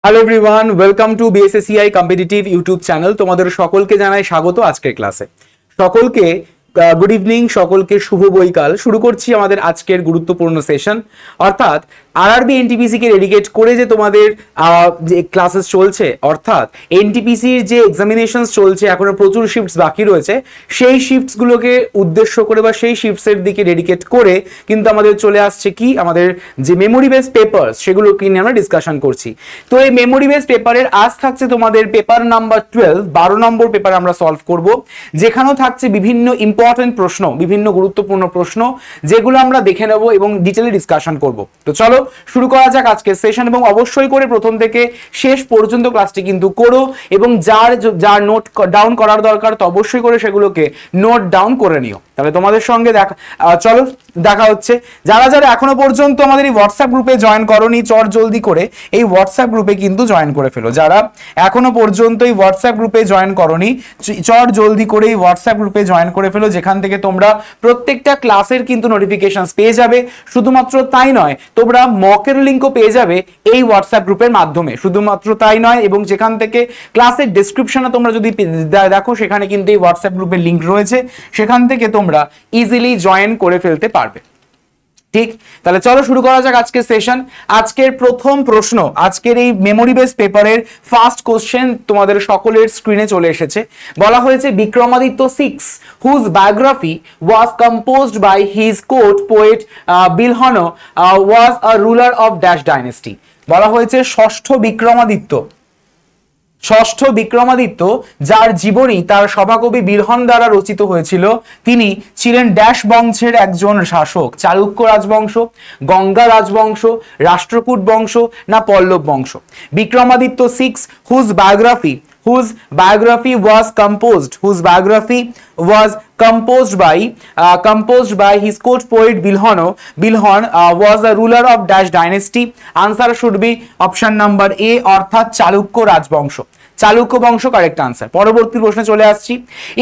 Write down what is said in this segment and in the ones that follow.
Hello everyone, welcome to BSSCI competitive YouTube channel. তোমাদের সকলকে জানাই স্বাগত আজকের ক্লাসে। সকলকে গুড ইভিনিং, সকলকে শুভ বৈকাল। শুরু করছি আমাদের আজকের গুরুত্বপূর্ণ সেশন, অর্থাৎ আরআরবি এনটিপিসি কে ডেডিকেট করে যে তোমাদের যে ক্লাসেস চলছে, অর্থাৎ এনটিপিসির যে এক্সামিনেশনস চলছে, এখনো প্রচুর শিফটস বাকি রয়েছে, সেই শিফটসগুলোকে উদ্দেশ্য করে বা সেই শিফটসের দিকে ডেডিকেট করে কিন্তু আমাদের চলে আসছে কি, আমাদের যে মেমোরি বেস পেপার সেগুলোকে নিয়ে আমরা ডিসকাশন করছি। তো এই মেমোরি বেস পেপারের আজ থাকছে তোমাদের পেপার নাম্বার 12, 12 নম্বর পেপার আমরা সলভ করব, যেখানেও থাকছে বিভিন্ন ইম্পর্টেন্ট প্রশ্ন, বিভিন্ন গুরুত্বপূর্ণ প্রশ্ন, যেগুলো আমরা দেখে নেব এবং ডিটেইলে ডিসকাশন করব। তো চলো শুরু করা যাক আজকের সেশন, এবং অবশ্যই করে প্রথম থেকে শেষ পর্যন্ত ক্লাসটি কিন্তু করো, এবং যার নোট ডাউন করার দরকার তো অবশ্যই করে সেগুলোকে নোট ডাউন করে নিও। তাহলে তোমাদের সঙ্গে চলো দেখা হচ্ছে। যারা যারা এখনো পর্যন্ত আমাদের এই হোয়াটসঅ্যাপ গ্রুপে জয়েন করোনি, চট জলদি করে এই হোয়াটসঅ্যাপ গ্রুপে কিন্তু জয়েন করে ফেলো। যারা এখনো পর্যন্ত এই হোয়াটসঅ্যাপ গ্রুপে জয়েন করোনি, চট জলদি করে এই হোয়াটসঅ্যাপ গ্রুপে জয়েন করে ফেলো, যেখান থেকে তোমরা প্রত্যেকটা ক্লাসের কিন্তু নোটিফিকেশনস পেয়ে যাবে। শুধুমাত্র তাই নয়, তোমরা মকের লিঙ্কও পেয়ে যাবে এই হোয়াটসঅ্যাপ গ্রুপের মাধ্যমে। শুধুমাত্র তাই নয়, এবং যেখান থেকে ক্লাসের ডেসক্রিপশনে তোমরা যদি দেখো, সেখানে কিন্তু এই হোয়াটসঅ্যাপ গ্রুপের লিঙ্ক রয়েছে, সেখান থেকে তোমরা ইজিলি জয়েন করে ফেলতে পারবে। ঠিক, তাহলে চলো শুরু করা যাক আজকের সেশন। আজকের প্রথম প্রশ্ন, আজকের এই মেমোরি বেস পেপারের ফার্স্ট কোশ্চেন তোমাদের সকলের স্ক্রিনে চলে এসেছে। বলা হয়েছে Vikramaditya 6 whose biography was composed by his court poet Bilhana was a ruler of dash dynasty. বলা হয়েছে ষষ্ঠ বিক্রমাদিত্য, যার জীবনী তার সভাকবি বিলহন দ্বারা রচিত হয়েছিল, তিনি ছিলেন ড্যাশ বংশের একজন শাসক। চালুক্য রাজবংশ, গঙ্গা রাজবংশ, রাষ্ট্রকূট বংশ না পল্লব বংশ? Vikramaditya 6 whose biography was composed by his court poet Bilhon was a ruler of dash dynasty. Answer should be option number A, অর্থাৎ চালুক্য রাজবংশ। চালুক্য বংশ কারেক্ট আনসার। পরবর্তী প্রশ্নে চলে আসছি।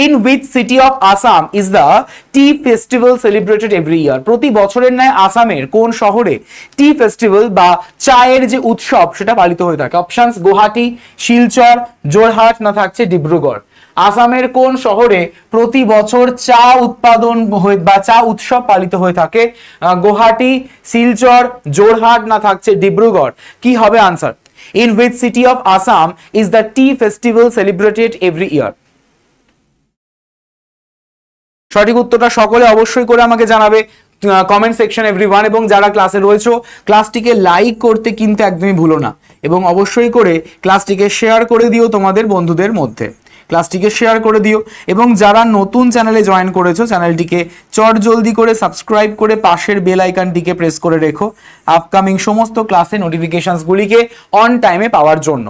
In which city of Assam is the T festival celebrated every year? প্রতি বছরের ন্যায় আসামের কোন শহরে টি ফেস্টিভ্যাল বা চায়ের যে উৎসব সেটা পালিত হয়ে থাকে? অপশনস গুয়াহাটি, শিলচর, জোরহাট না থাকছে ডিব্রুগড়? আসামের কোন শহরে প্রতি বছর চা উৎপাদন বা চা উৎসব পালিত হয়ে থাকে? গুয়াহাটি, শিলচর, জোরহাট না থাকছে ডিব্রুগড়? কি হবে answer? In which city of Assam is the tea festival celebrated every year? সঠিক উত্তরটা সকলে অবশ্যই করে আমাকে জানাবে কমেন্ট সেকশন এভরিওয়ান, এবং যারা ক্লাসে রয়েছে ক্লাসটিকে লাইক করতে কিন্তু একদমই ভুলো না, এবং অবশ্যই করে ক্লাসটিকে শেয়ার করে দিও তোমাদের বন্ধুদের মধ্যে। ক্লাসটিকে শেয়ার করে দিও, এবং যারা নতুন চ্যানেলে জয়েন করেছো চ্যানেলটিকে চট জলদি করে সাবস্ক্রাইব করে পাশের বেল আইকনটিকে প্রেস করে রেখো আপকামিং সমস্ত ক্লাসে নোটিফিকেশনসগুলিকে অন টাইমে পাওয়ার জন্য।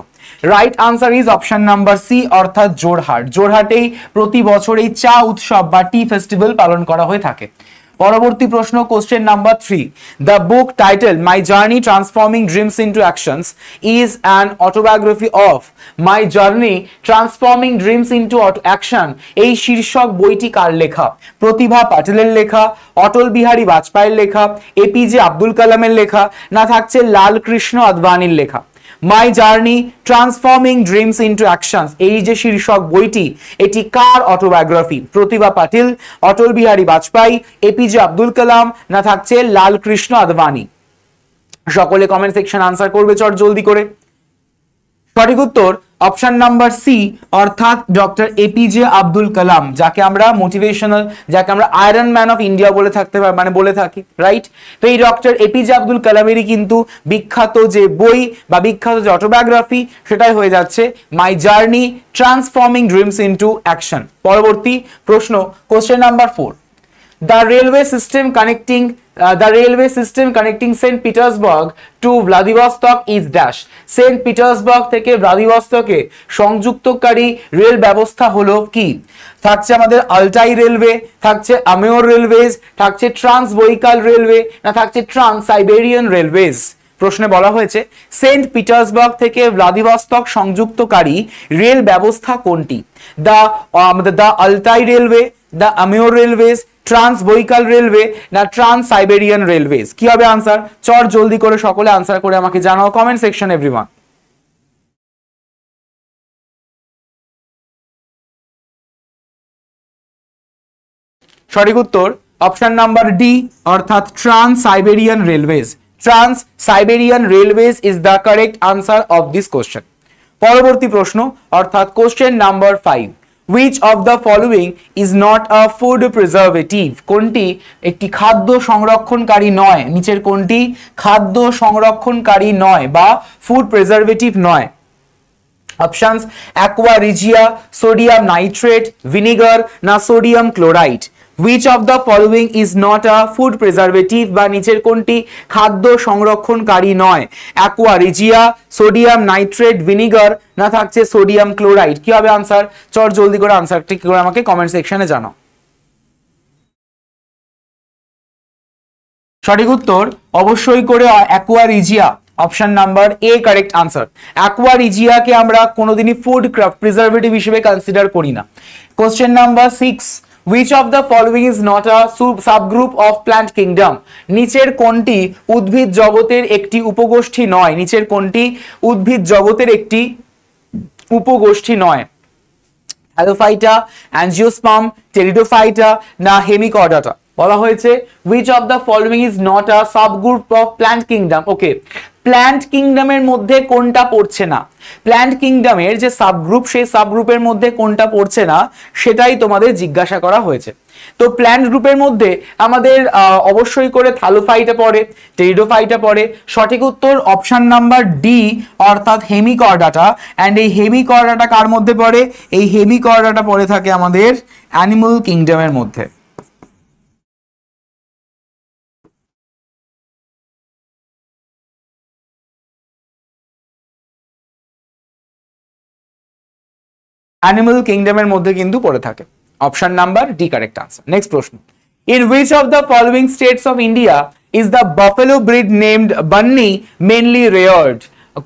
Right answer is option number C, অর্থাৎ জোরহাট। জোরহাটেই প্রতি বছর এই চা উৎসব বা টি ফেস্টিভ্যাল পালন করা হয়ে থাকে। পরবর্তী প্রশ্ন, question number 3। The book title my journey transforming dreams into actions is an autobiography of. My journey transforming dreams into action, এই শীর্ষক বইটি কার লেখা? প্রতিভা পাটিলের লেখা, অটল বিহারী বাজপেয়ীর লেখা, এপিজে আব্দুল কালামের লেখা না থাকছে লালকৃষ্ণ আদবানির লেখা? My journey transforming dreams into actions, এই যে শীর্ষক বইটি, এটি কার অটোবায়োগ্রাফি? প্রতিভা পাটিল, অটল বিহারী বাজপেয়ী, এপিজে আব্দুল কালাম না থাকছে লালকৃষ্ণ আদবানি? সকলে কমেন্ট সেকশন আনসার করবে চট জলদি করে। সঠিক উত্তর অপশন নাম্বার সি, অর্থাৎ ডক্টর এপিজে আব্দুল কালাম, যাকে আমরা মোটিভেশনাল, যাকে আমরা আয়রন ম্যান অফ ইন্ডিয়া বলে থাকি, রাইট? তো এই ডক্টর এপিজে আব্দুল কালামেরই কিন্তু বিখ্যাত যে বই বা বিখ্যাত যে অটোবায়োগ্রাফি, সেটাই হয়ে যাচ্ছে my journey transforming dreams into action. পরবর্তী প্রশ্ন, question number 4। The railway system connecting St. Petersburg to Vladivostok is dash. Saint Petersburg থেকে ভ্লাদিভস্টকে সংযুক্তকারী রেল ব্যবস্থা হলো কি? থাকছে আমাদের আলটাই রেলওয়ে, থাকছে আমেওর রেলওয়েজ, থাকছে ট্রান্স বৈকাল রেলওয়ে না থাকছে ট্রান্স সাইবেরিয়ান রেলওয়েজ? প্রশ্নে বলা হয়েছে সেন্ট পিটার্সবার্গ থেকে ভ্লাদিভস্টক সংযুক্তকারী রেল ব্যবস্থা কোনটি? The Altai railway, the Amur railways, trans Baikal railway না ট্রান্স সাইবেরিয়ান রেলওয়েজ? কি হবে আনসার? চট জলদি করে সকলে আনসার করে আমাকে জানাও কমেন্ট সেকশন এভরিওয়ান। সঠিক উত্তর অপশন নাম্বার ডি অর্থাৎ trans Siberian railways. Trans Siberian railways is the correct answer of this question. পরবর্তী প্রশ্ন অর্থাৎ question number 5, which of the following is not a food preservative? কোনটি একটি খাদ্য সংরক্ষণকারী নয়? নিচের কোনটি খাদ্য সংরক্ষণকারী নয় বা ফুড প্রিজারভেটিভ নয়? Options aqua regia, sodium nitrate, vinegar না sodium chloride. Which of the following is not a food preservative বা নিচের কোনটি খাদ্য সংরক্ষণকারী নয়? Aqua regia, sodium nitrate, vinegar না থাকছে সোডিয়াম ক্লোরাইড। কি হবে আনসার? চট জলদি করে আনসারটি কি করে আমাকে কমেন্ট সেকশনে জানাও। সঠিক উত্তর অবশ্যই করে aqua regia, option number A correct answer. Aqua রিজিয়াকে আমরা কোনোদিনই ফুড প্রিজারভেটিভ হিসেবে কনসিডার করি না। Question number 6, which of the following is not a subgroup of plant kingdom? নিচের কোনটি উদ্ভিদ জগতের একটি উপগোষ্ঠী নয়? নিচের কোনটি উদ্ভিদ জগতের একটি উপগোষ্ঠী নয়? হ্যালোফাইটা, অ্যাঞ্জিওস্পার্ম, টেরিডোফাইটা না হেমিকর্ডাটা? বলা হয়েছে which of the following is not a subgroup of plant kingdom? Okay, plant কিংডমের মধ্যে কোনটা পড়ছে না? প্ল্যান্ট কিংডমের যে সাবগ্রুপ, সেই সাবগ্রুপের মধ্যে কোনটা পড়ছে না সেটাই তোমাদের জিজ্ঞাসা করা হয়েছে। তো প্ল্যান্ট গ্রুপের মধ্যে আমাদের অবশ্যই করে থ্যালোফাইটা পড়ে, টেরিডোফাইটা পড়ে। সঠিক উত্তর অপশন নাম্বার ডি অর্থাৎ হেমিকর্ডাটা। অ্যান্ড এই হেমিকর্ডাটা কার মধ্যে পড়ে? এই হেমিকর্ডাটা পড়ে থাকে আমাদের অ্যানিমাল কিংডমের মধ্যে। অ্যানিমাল কিংডমের মধ্যে কিন্তু পড়ে থাকে। Option number D correct answer. Next প্রশ্ন, in which of the following states of India is the buffalo breed named Banni mainly reared?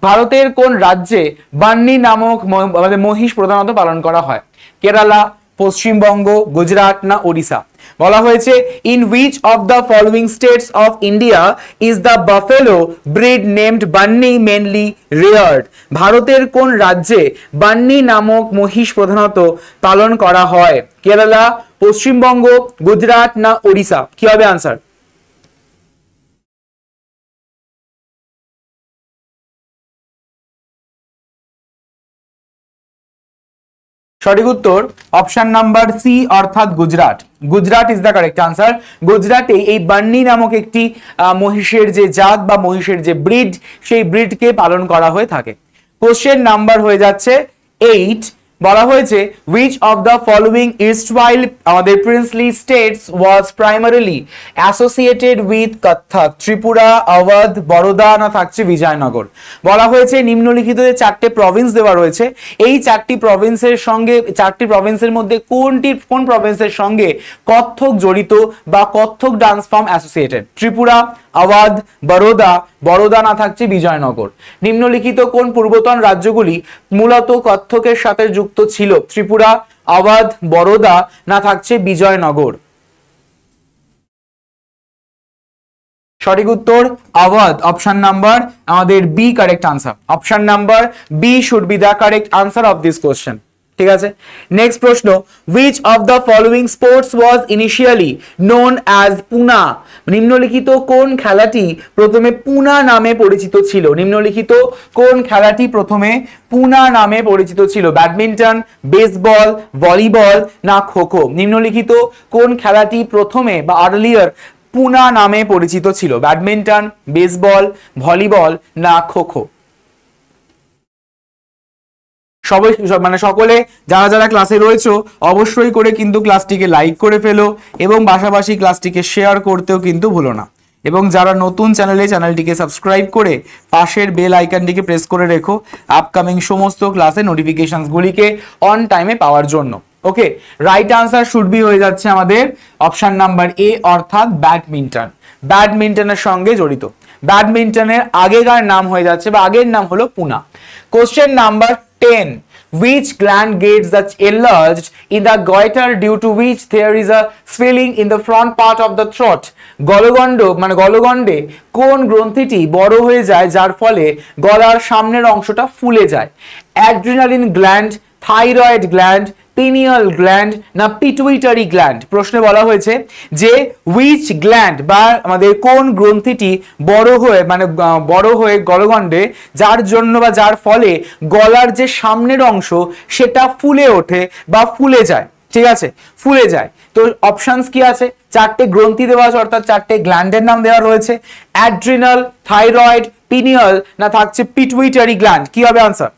ভারতের কোন রাজ্যে বান্নি নামক আমাদের মহিষ প্রধানত পালন করা হয়? কেরালা, পশ্চিমবঙ্গ, গুজরাট না ওড়িশা? বলা হয়েছে in which of the following states of India is the buffalo breed named Banni mainly reared? ভারতের কোন রাজ্যে বান্নি নামক মহিষ প্রধানত পালন করা হয়? কেরালা, পশ্চিমবঙ্গ, গুজরাট না ওড়িশা? কি হবে আনসার? সঠিক উত্তর অপশন নাম্বার সি অর্থাৎ Gujarat. Gujarat is the correct answer. গুজরাটে এই বান্নি নামক একটি মহিষের যে জাত বা মহিষের যে ব্রিড, সেই ব্রিডকে পালন করা হয়ে থাকে। কোশ্চেন নাম্বার হয়ে যাচ্ছে 8, বলা হয়েছে which of the following erstwhile আমাদের princely states was primarily associated with Kathak? Tripura, Awadh, Baroda না থাকছে বিজয়নগর? বলা হয়েছে নিম্নলিখিত যে 4টে প্রভিন্স দেওয়া রয়েছে, এই 4টি প্রভিন্সের সঙ্গে 4টি প্রভিন্সের মধ্যে কোন প্রভিন্সের সঙ্গে কত্থক জড়িত বা Kathak dance form associated? Tripura, Awadh, Baroda না থাকছে বিজয়নগর? নিম্নলিখিত কোন পূর্বতন রাজ্যগুলি মূলত কত্থকের সাথে যুক্ত ছিল? ত্রিপুরা, আওয়াধ, বরোদা না থাকছে বিজয়নগর? সঠিক উত্তর আওয়াধ, অপশন নাম্বার আমাদের B correct answer. Option number B should be the correct answer of this question. ঠিক আছে, নেক্সট প্রশ্ন, which of the following sports was initially known as পুনা? নিম্নলিখিত কোন খেলাটি প্রথমে পুনা নামে পরিচিত ছিল? নিম্নলিখিত কোন খেলাটি প্রথমে পুনা নামে পরিচিত ছিল? ব্যাডমিন্টন, বেসবল, ভলিবল না খোখো? নিম্নলিখিত কোন খেলাটি প্রথমে বা আর্লিয়ার পুনা নামে পরিচিত ছিল? ব্যাডমিন্টন, বেসবল, ভলিবল না খোখো? সবাই মানে সকলে যারা যারা ক্লাসে রয়েছে অবশ্যই করে কিন্তু ক্লাসটিকে লাইক করে ফেলো এবং পাশাপাশি ক্লাসটিকে শেয়ার করতেও কিন্তু ভুলো না। এবং যারা নতুন চ্যানেলটিকে সাবস্ক্রাইব করে পাশের বেল আইকনটিকে প্রেস করে রেখো আপকামিং সমস্ত ক্লাসে নোটিফিকেশনসগুলিকে অন টাইমে পাওয়ার জন্য। ওকে, রাইট আনসার শুড বি হয়ে যাচ্ছে আমাদের অপশন নাম্বার এ অর্থাৎ ব্যাডমিন্টন। ব্যাডমিন্টনের সঙ্গে জড়িত। ব্যাডমিন্টনের আগেকার নাম হয়ে যাচ্ছে বা আগের নাম হলো Poona. Question number 10, which gland gets enlarged in the goiter due to which there is a swelling in the front part of the throat? গলগণ্ড মানে গলগণ্ডে কোন গ্রন্থিটি বড় হয়ে যায় যার ফলে গলার সামনের অংশটা ফুলে যায়? Adrenaline gland, thyroid gland, pineal gland না পিটুইটারি গ্ল্যান্ড? প্রশ্নে বলা হয়েছে যে উইচ গ্ল্যান্ড বা আমাদের কোন গ্রন্থিটি বড় হয়ে গলগণ্ডে, যার জন্য বা যার ফলে গলার যে সামনের অংশ সেটা ফুলে ওঠে বা ফুলে যায়। ঠিক আছে, ফুলে যায়। তো অপশনস কি আছে? চারটে গ্রন্থি দেওয়া আছে, অর্থাৎ চারটে গ্ল্যান্ডের নাম দেওয়া রয়েছে। অ্যাড্রিনাল, থাইরয়েড, পিনিয়াল না থাকছে পিটুইটারি গ্ল্যান্ড? কি হবে আনসার?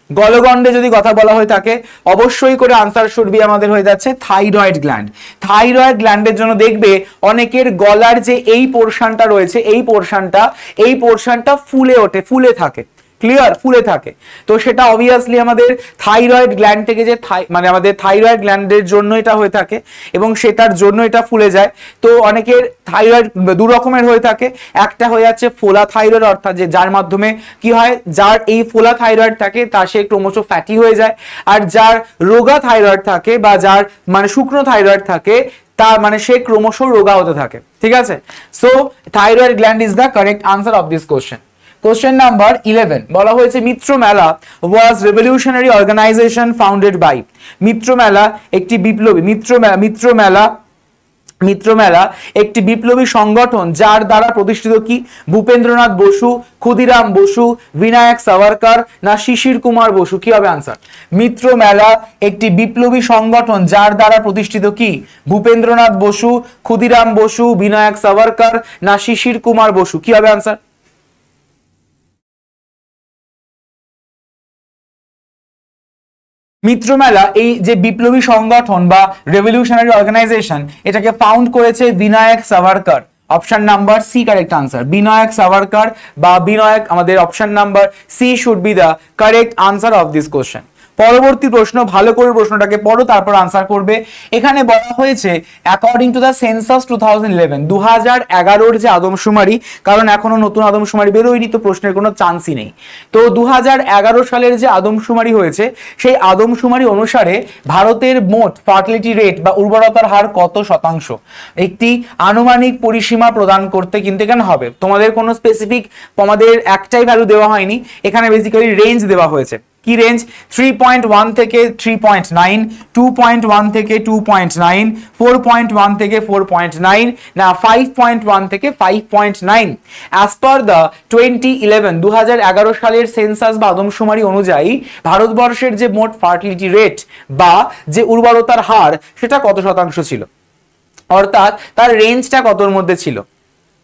গলগণ্ডে যদি কথা বলা হয়ে থাকে অবশ্যই করে আনসার শুড বি আমাদের হয়ে যাচ্ছে থাইরয়েড গ্ল্যান্ড। থাইরয়েড গ্ল্যান্ডের জন্য দেখবে অনেকের গলার যে এই পোরশনটা রয়েছে, এই পোরশনটা ফুলে ওঠে, ফুলে থাকে। ক্লিয়ার? ফুলে থাকে। তো সেটা অবভিয়াসলি আমাদের থাইরয়েড গ্ল্যান্ড থেকে যে আমাদের থাইরয়েড গ্ল্যান্ডের জন্য এটা হয়ে থাকে এবং সেটার জন্য এটা ফুলে যায়। তো অনেকের থাইরয়েড দু রকমের হয়ে থাকে। একটা হয়ে যাচ্ছে ফোলা থাইরয়েড, অর্থাৎ যে যার মাধ্যমে কি হয়, যার এই ফোলা থাইরয়েড থাকে তার সে ক্রমশ ফ্যাটি হয়ে যায়। আর যার রোগা থাইরয়েড থাকে বা যার শুকনো থাইরয়েড থাকে তা সে ক্রমশ রোগা হতে থাকে। ঠিক আছে, so thyroid gland is the correct answer of this question. Question number 11 বলা হয়েছে মিত্র মেলা ওয়াজ রেভলিউশনারি অর্গানাইজেশন ফাউন্ডেড বাই। মিত্র মেলা একটি বিপ্লবী মিত্র মেলা একটি বিপ্লবী সংগঠন যার দ্বারা প্রতিষ্ঠিত কি? ভূপেন্দ্রনাথ বসু, ক্ষুদিরাম বসু, বিনায়ক সাভারকর না শিশির কুমার বসু? কি হবে আনসার? মিত্র মেলা একটি বিপ্লবী সংগঠন যার দ্বারা প্রতিষ্ঠিত কি? ভূপেন্দ্রনাথ বসু, ক্ষুদিরাম বসু, বিনায়ক সাভারকর না শিশির কুমার বসু? কি হবে আনসার? মিত্রমেলা এই যে বিপ্লবী সংগঠন বা রেভলিউশনারি অর্গানাইজেশন, এটাকে ফাউন্ড করেছে Vinayak Savarkar. Option number C correct answer, Vinayak Savarkar বা বিনায়ক, আমাদের option number C should be the correct answer of this question. পরবর্তী প্রশ্ন, ভালো করে প্রশ্নটাকে পড়ো তারপর আনসার করবে। এখানে বলা হয়েছে অ্যাকর্ডিং টু দ্য সেন্সাস 2011, 2011 যে আদমশুমারি, কারণ এখনো নতুন আদমশুমারি বেরোয়নি তো প্রশ্নের কোনো চান্সই নেই। তো 2011 সালের যে আদমশুমারি হয়েছে সেই আদমশুমারি অনুসারে ভারতের মোট ফার্টিলিটি রেট বা উর্বরতার হার কত শতাংশ? একটি আনুমানিক পরিসীমা প্রদান করতে কিন্তু এখানে হবে। তোমাদের কোনো স্পেসিফিক আমাদের একটাই ভ্যালু দেওয়া হয়নি, এখানে বেসিক্যালি রেঞ্জ দেওয়া হয়েছে। কি রেঞ্জ? 3.1 থেকে 3.9, 2.1 থেকে 2.9, 4.1 থেকে 4.9 না 5.1 থেকে 5.9। অ্যাজ পার দ্য 2011 সালের সেন্সাস বা আদমশুমারি অনুযায়ী ভারতবর্ষের যে মোট ফার্টিলিটি রেট বা যে উর্বরতার হার সেটা কত শতাংশ ছিল, অর্থাৎ তার রেঞ্জটা কতর মধ্যে ছিল?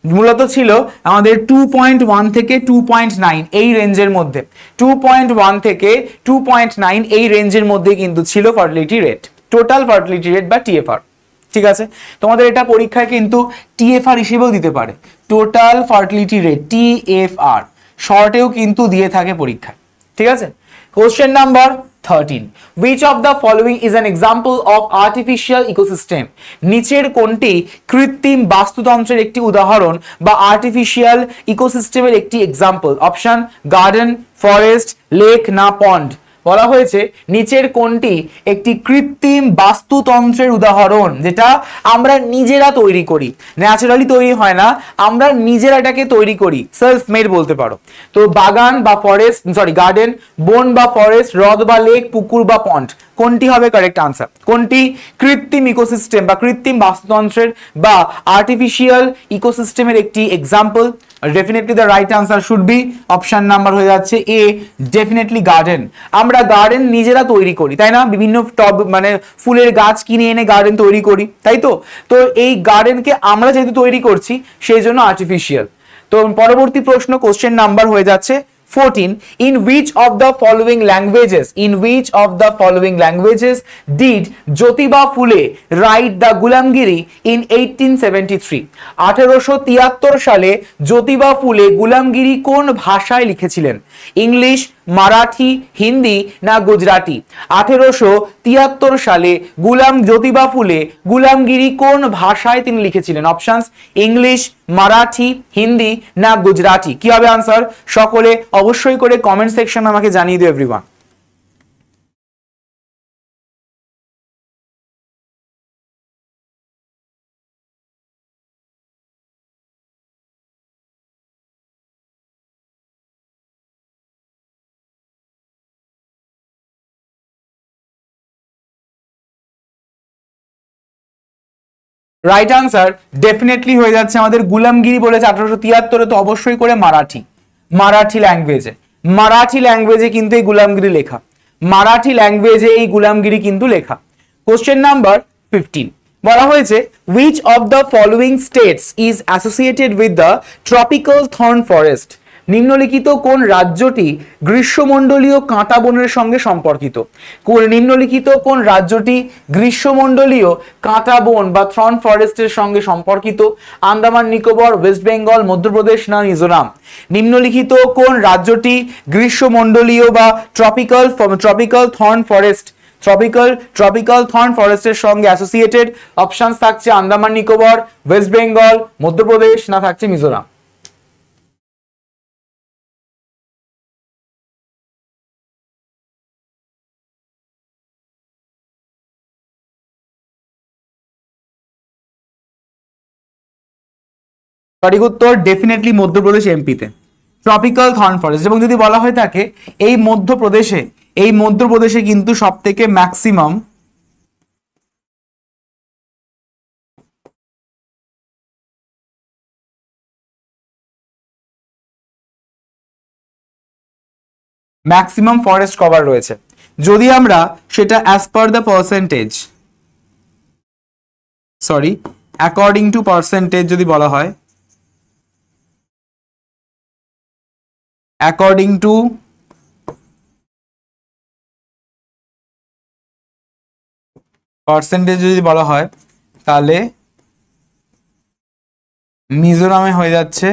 মূলত ছিল আমাদের 2.1 থেকে 2.9 এই রেঞ্জের মধ্যে। 2.1 থেকে 2.9 এই রেঞ্জের মধ্যে কিন্তু ছিল fertility rate, total fertility rate বা টিএফআর। ঠিক আছে, তোমাদের এটা পরীক্ষায় কিন্তু টিএফআর হিসেবেও দিতে পারে, টোটাল ফার্টিলিটি রেট, টিএফআর শর্টেও কিন্তু দিয়ে থাকে পরীক্ষায়। ঠিক আছে, question number 13, which of the following is an example of artificial ecosystem? নিচের কোনটি কৃত্রিম বাস্তুতন্ত্রের একটি উদাহরণ বা আর্টিফিশিয়াল ইকোসিস্টেমের একটি example? Option garden, forest, lake না পন্ড? বলা হয়েছে নিচের কোনটি একটি কৃত্রিম বাস্তুতন্ত্রের উদাহরণ যেটা আমরা নিজেরা তৈরি করি, ন্যাচারালি তৈরি হয় না, আমরা নিজেরা এটাকে তৈরি করি, সেলফ মেড বলতে পারো। তো বাগান বা ফরেস্ট, গার্ডেন, বন বা ফরেস্ট, হ্রদ বা লেক, পুকুর বা পন্ড? কোনটি হবে কারেক্ট আনসার? কোনটি কৃত্রিম ইকোসিস্টেম বা কৃত্রিম বাস্তুতন্ত্রের বা আর্টিফিশিয়াল ইকোসিস্টেমের একটি example? Definitely the right answer should be option number হয়ে যাচ্ছে এ, ডেফিনেটলি গার্ডেন। আমরা গার্ডেন নিজেরা তৈরি করি, তাই না? বিভিন্ন টব ফুলের গাছ কিনে এনে গার্ডেন তৈরি করি, তাই তো? তো এই গার্ডেনকে আমরা যেহেতু তৈরি করছি সেই জন্য আর্টিফিশিয়াল। তো পরবর্তী প্রশ্ন, কোশ্চেন নাম্বার হয়ে যাচ্ছে 14, in which of the following languages did Jyotiba Phule write the Gulamgiri in 1873? 1873 সালে জ্যোতিবা ফুলে গুলামগিরি কোন ভাষায় লিখেছিলেন? ইংলিশ, মারাঠি, হিন্দি না গুজরাটি? 1873 সালে জ্যোতিবা ফুলে গুলামগিরি কোন ভাষায় তিনি লিখেছিলেন? অপশনস ইংলিশ, মারাঠি, হিন্দি না গুজরাটি? কি হবে আনসার? সকলে অবশ্যই করে কমেন্ট সেকশন আমাকে জানিয়ে দিও এভরিওয়ান। রাইট আনসার ডেফিনেটলি হয়ে যাচ্ছে আমাদের গুলামগিরি বলেছে 1873, তো অবশ্যই করে মারাঠি ল্যাঙ্গুয়েজে কিন্তু এই গুলামগিরি লেখা, মারাঠি ল্যাঙ্গুয়েজে এই গুলামগিরি কিন্তু লেখা। কোশ্চেন নাম্বার 15 বলা হয়েছে which of the following states is associated with the tropical thorn forest? নিম্নলিখিত কোন রাজ্যটি গ্রীষ্মমণ্ডলীয় কাঁটা বনের সঙ্গে সম্পর্কিত? নিম্নলিখিত কোন রাজ্যটি গ্রীষ্মমণ্ডলীয় কাঁটা বন বা থর্ন ফরেস্টের সঙ্গে সম্পর্কিত? আন্দামান নিকোবর, ওয়েস্ট বেঙ্গল, মধ্যপ্রদেশ না মিজোরাম? নিম্নলিখিত কোন রাজ্যটি গ্রীষ্মমণ্ডলীয় বা ট্রপিক্যাল থর্ন ফরেস্টের সঙ্গে অ্যাসোসিয়েটেড? অপশনস থাকছে আন্দামান নিকোবর, ওয়েস্ট বেঙ্গল, মধ্যপ্রদেশ না থাকছে মিজোরাম। সঠিক উত্তর ডেফিনেটলি মধ্যপ্রদেশ, এমপিতে ট্রপিক্যাল থর্ন ফরেস্ট। এবং যদি বলা হয়ে থাকে এই মধ্যপ্রদেশে কিন্তু সব থেকে ম্যাক্সিমাম ফরেস্ট কভার রয়েছে। যদি আমরা সেটা as per the percentage, according to percentage যদি বলা হয়, অ্যাকর্ডিং টু পার্সেন্টেজ যদি বলা হয় তাহলে মিজোরামে হয়ে যাচ্ছে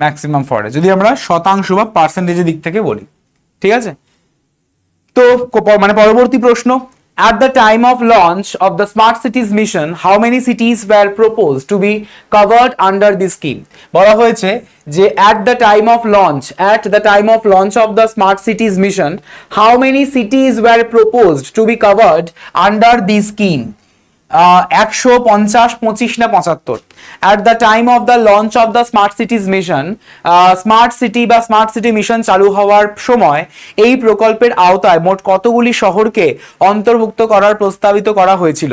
ম্যাক্সিমাম ফরেস্ট, যদি আমরা শতাংশ বা পার্সেন্টেজের দিক থেকে বলি। ঠিক আছে, তো মানে পরবর্তী প্রশ্ন, at the time of launch of the smart cities mission how many cities were proposed to be covered under this scheme? বলা হয়েছে যে at the time of launch of the smart cities mission how many cities were proposed to be covered under this scheme? 150, 25 না 75? At the time of the launch of the smart cities mission, smart city mission চালু হওয়ার সময় এই প্রকল্পের আওতায় মোট কতগুলি শহরকে অন্তর্ভুক্ত করার প্রস্তাবিত করা হয়েছিল?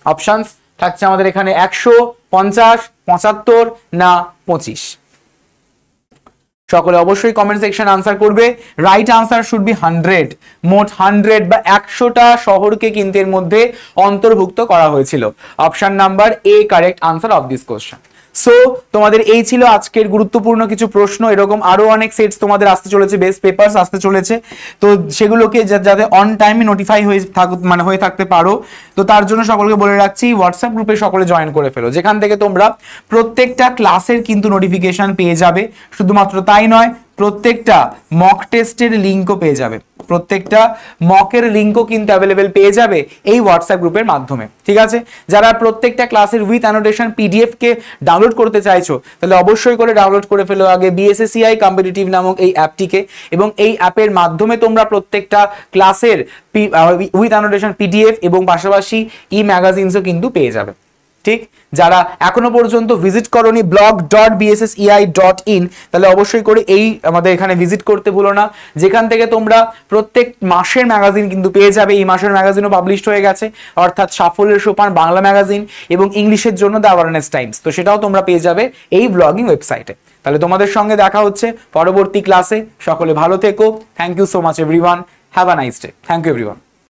অপশনস থাকছে আমাদের এখানে 150, 75 না 25? সকলে অবশ্যই কমেন্ট সেকশন আনসার করবে। রাইট আনসার শুড বি 100, মোট 100 বা 100টা শহরকে কিন্তু এর মধ্যে অন্তর্ভুক্ত করা হয়েছিল। Option number A correct answer of this question. So তোমাদের এই ছিল আজকের গুরুত্বপূর্ণ কিছু প্রশ্ন। এরকম আরো অনেক সেটস তোমাদের আসতে চলেছে, বেস্ট পেপারস আসতে চলেছে, তো সেগুলোকে যাতে অন টাইমে নোটিফাই হয়ে থাকতে পারো, তো তার জন্য সকলকে বলে রাখছি হোয়াটসঅ্যাপ গ্রুপে সকলে জয়েন করে ফেলো, যেখান থেকে তোমরা প্রত্যেকটা ক্লাসের কিন্তু নোটিফিকেশন পেয়ে যাবে। শুধুমাত্র তাই নয়, প্রত্যেকটা মক টেস্টের লিঙ্কও পেয়ে যাবে, প্রত্যেকটা মকের লিঙ্কও কিন্তু অ্যাভেলেবেল পেয়ে যাবে এই হোয়াটসঅ্যাপ গ্রুপের মাধ্যমে। ঠিক আছে, যারা প্রত্যেকটা ক্লাসের with annotation PDF K download করতে চাইছো তাহলে অবশ্যই করে ডাউনলোড করে ফেলো আগে বিএসএসসিআই কম্পিটিটিভ নামক এই অ্যাপটিকে, এবং এই অ্যাপের মাধ্যমে তোমরা প্রত্যেকটা ক্লাসের উইথ অ্যানোটেশন পিডিএফ এবং পাশাপাশি ই ম্যাগাজিনসও কিন্তু পেয়ে যাবে। ঠিক, যারা এখনো পর্যন্ত ভিজিট করনি blog.bssei.in তাহলে অবশ্যই করে এই আমাদের এখানে ভিজিট করতে ভুলো না, যেখান থেকে তোমরা প্রত্যেক মাসের ম্যাগাজিন কিন্তু পেয়ে যাবে। এই মাসের ম্যাগাজিনও পাবলিশড হয়ে গেছে, অর্থাৎ সাফল্যের সোপান বাংলা ম্যাগাজিন এবং ইংলিশের জন্য দ্য অ্যাওয়ারনেস টাইমস, তো সেটাও তোমরা পেয়ে যাবে এই ব্লগিং ওয়েবসাইটে। তাহলে তোমাদের সঙ্গে দেখা হচ্ছে পরবর্তী ক্লাসে। সকলে ভালো থেকো। Thank you so much everyone, have a nice day. Thank you everyone.